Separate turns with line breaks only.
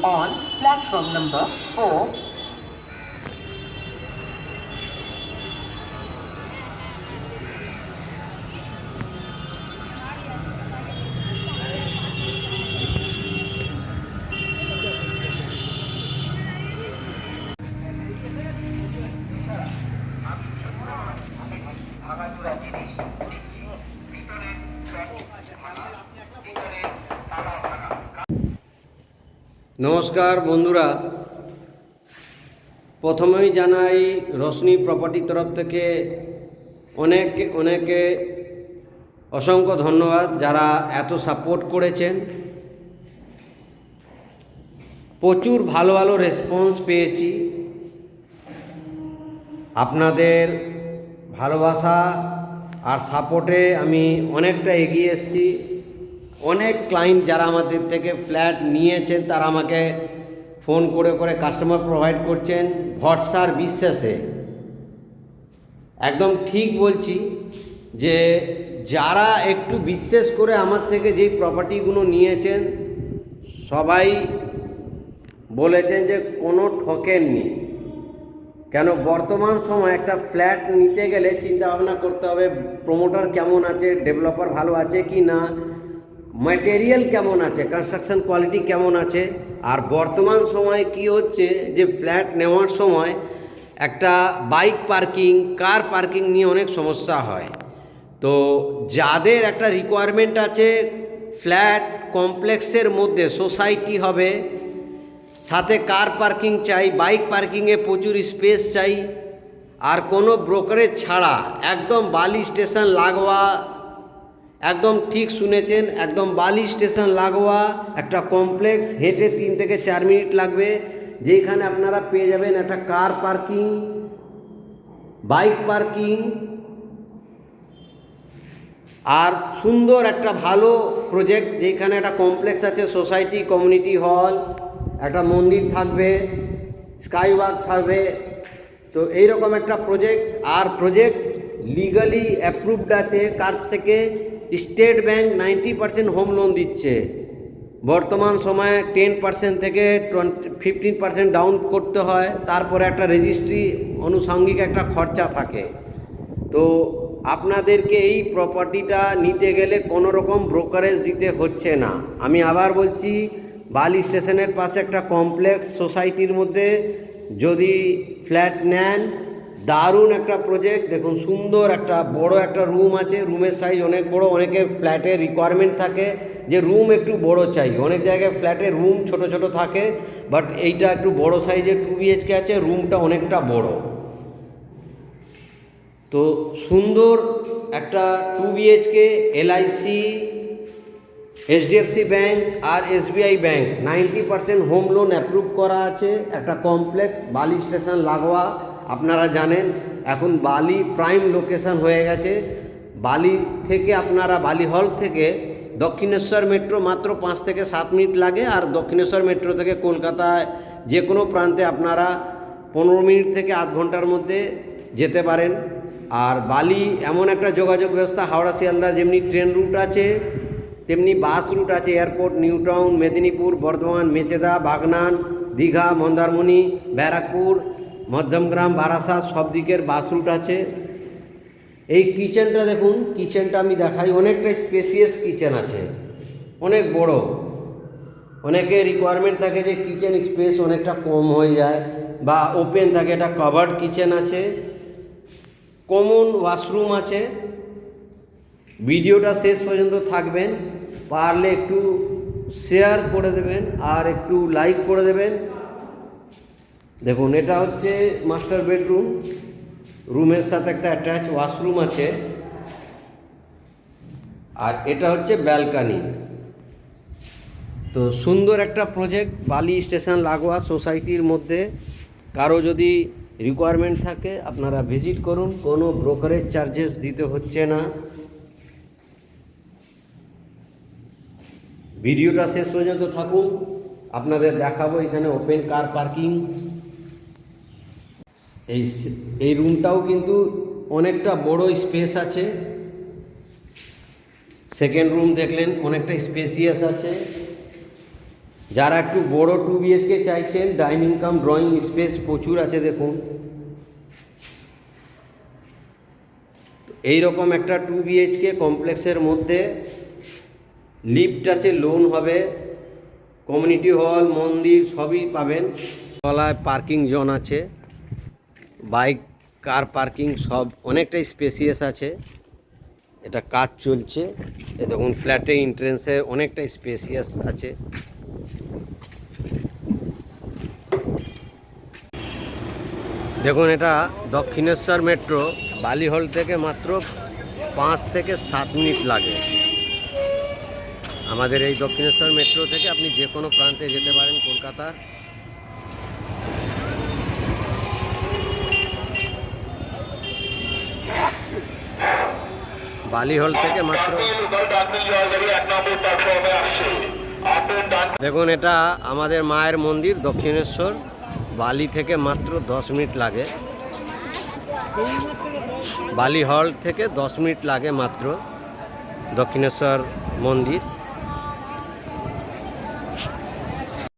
on platform number 4.
নমস্কার বন্ধুরা, প্রথমেই জানাই রোশনি প্রপার্টির তরফ থেকে অনেকে অসংখ্য ধন্যবাদ যারা এত সাপোর্ট করেছেন। প্রচুর ভালো ভালো রেসপন্স পেয়েছি। আপনাদের ভালোবাসা আর সাপোর্টে আমি অনেকটা এগিয়ে এসেছি। অনেক ক্লায়েন্ট যারা আমাদের থেকে ফ্ল্যাট নিয়েছেন তারা আমাকে ফোন করে কাস্টমার প্রোভাইড করছেন ভরসার বিশ্বাসে। একদম ঠিক বলছি যে যারা একটু বিশ্বাস করে আমার থেকে যেই প্রপার্টিগুলো নিয়েছেন সবাই বলেছেন যে কোনো ঠকেননি। কেন বর্তমান সময় একটা ফ্ল্যাট নিতে গেলে চিন্তা ভাবনা করতে হবে প্রমোটার কেমন আছে, ডেভেলপার ভালো আছে কি না, ম্যাটেরিয়াল কেমন আছে, কনস্ট্রাকশন কোয়ালিটি কেমন আছে। আর বর্তমান সময় কি হচ্ছে যে ফ্ল্যাট নেওয়ার সময় একটা বাইক পার্কিং, কার পার্কিং নিয়ে অনেক সমস্যা হয়। তো যাদের একটা রিকোয়ারমেন্ট আছে ফ্ল্যাট কমপ্লেক্সের মধ্যে সোসাইটি হবে, সাথে কার পার্কিং চাই, বাইক পার্কিংয়ে প্রচুর স্পেস চাই, আর কোনো ব্রোকারেজ ছাড়া একদম বালি স্টেশন লাগোয়া, একদম ঠিক শুনেছেন, একদম বালি স্টেশন লাগোয়া একটা কমপ্লেক্স, হেঁটে 3 থেকে 4 মিনিট লাগবে, যেখানে আপনারা পেয়ে যাবেন একটা কার পার্কিং, বাইক পার্কিং, আর সুন্দর একটা ভালো প্রজেক্ট যেখানে একটা কমপ্লেক্স আছে, সোসাইটি, কমিউনিটি হল, একটা মন্দির থাকবে, স্কাই ওয়াক থাকবে। তো এইরকম একটা প্রজেক্ট, আর প্রজেক্ট লিগালি অ্যাপ্রুভড আছে। কার থেকে স্টেট ব্যাংক 90% হোম লোন দিচ্ছে। বর্তমান সময়ে 10% থেকে 15% ডাউন করতে হয়, তারপরে একটা রেজিস্ট্রি আনুষঙ্গিক একটা খরচা থাকে। তো আপনাদেরকে এই প্রপার্টিটা নিতে গেলে কোনো রকম ব্রোকারেজ দিতে হচ্ছে না। আমি আবার বলছি, বালি স্টেশনের পাশে একটা কমপ্লেক্স সোসাইটির মধ্যে যদি ফ্ল্যাট নেন, দারুণ একটা প্রজেক্ট। দেখুন সুন্দর একটা বড় একটা রুম আছে, রুমের সাইজ অনেক বড়। অনেকের ফ্ল্যাটের রিকোয়ারমেন্ট থাকে যে রুম একটু বড় চাই, অনেক জায়গায় ফ্ল্যাটের রুম ছোট ছোট থাকে, বাট এইটা একটু বড় সাইজের 2 BHK আছে, রুমটা অনেকটা বড়। তো সুন্দর একটা 2 BHK, LIC, HDFC ব্যাংক আর SBI bank 90% home loan approve করা আছে। একটা কমপ্লেক্স বালি স্টেশন লাগোয়া। আপনারা জানেন এখন বালি প্রাইম লোকেশন হয়ে গেছে। বালি থেকে আপনারা বালি হল থেকে দক্ষিণেশ্বর মেট্রো মাত্র 5 থেকে 7 মিনিট লাগে, আর দক্ষিণেশ্বর মেট্রো থেকে কলকাতায় যে কোনো প্রান্তে আপনারা 15 মিনিট থেকে আধ ঘন্টার মধ্যে যেতে পারেন। আর বালি এমন একটা যোগাযোগ ব্যবস্থা, হাওড়া শিয়ালদা যেমনি ট্রেন রুট আছে তেমনি বাস রুট আছে। Airport, new town, Medinipur, Bardhaman, Mecheda, Bagnan, Digha, Mandarmani, Barrackpore, Madhyamgram, Barasat সব দিকের বাস রুট আছে। এই কিচেনটা দেখুন, কিচেনটা আমি দেখাই, অনেকটা স্পেসিয়াস কিচেন আছে, অনেক বড়। অনেকে রিকোয়ারমেন্ট থাকে যে কিচেন স্পেস অনেকটা কম হয়ে যায় বা ওপেন থাকে, এটা কভার্ড কিচেন আছে, কমন ওয়াশরুম আছে। ভিডিওটা শেষ পর্যন্ত থাকবেন, পারলে একটু শেয়ার করে দেবেন আর একটু লাইক করে দেবেন। দেখুন এটা হচ্ছে মাস্টার বেডরুম, রুমের সাথে একটা অ্যাটাচ ওয়াশরুম আছে, আর এটা হচ্ছে ব্যালকানি। তো সুন্দর একটা প্রজেক্ট বালি স্টেশন লাগোয়া সোসাইটির মধ্যে। কারো যদি রিকোয়ারমেন্ট থাকে আপনারা ভিজিট করুন, কোনো ব্রোকারেজ চার্জেস দিতে হচ্ছে না। ভিডিওটা শেষ পর্যন্ত থাকুন, আপনাদের দেখাবো এখানে ওপেন কার পার্কিং। এই রুমটাও কিন্তু অনেকটা বড় স্পেস আছে। সেকেন্ড রুম দেখলেন, অনেকটা স্পেসিয়াস আছে। যারা একটু বড় 2 বিএইচকে চাইছেন, ডাইনিং কাম ড্রয়িং স্পেস প্রচুর আছে দেখুন। এই রকম একটা 2 বিএইচকে কমপ্লেক্সের মধ্যে লিফট আছে, লোন হবে, কমিউনিটি হল, মন্দির সবই পাবেন। তলায় পার্কিং জোন আছে, বাইক কার পার্কিং সব অনেকটাই স্পেসিয়াস আছে। এটা কাজ চলছে, এ দেখুন ফ্ল্যাটে এন্ট্রেন্সে অনেকটাই স্পেসিয়াস আছে। দেখুন এটা দক্ষিণেশ্বর মেট্রো, বালিহল থেকে মাত্র 5 থেকে 7 মিনিট লাগে। আমাদের এই দক্ষিণেশ্বর মেট্রো থেকে আপনি যে কোনো প্রান্তে যেতে পারেন কলকাতার। বালিহল থেকে মাত্র, দেখুন এটা আমাদের মায়ের মন্দির দক্ষিণেশ্বর, বালি থেকে মাত্র 10 মিনিট লাগে। বালিহল থেকে 10 মিনিট লাগে মাত্র দক্ষিণেশ্বর মন্দির।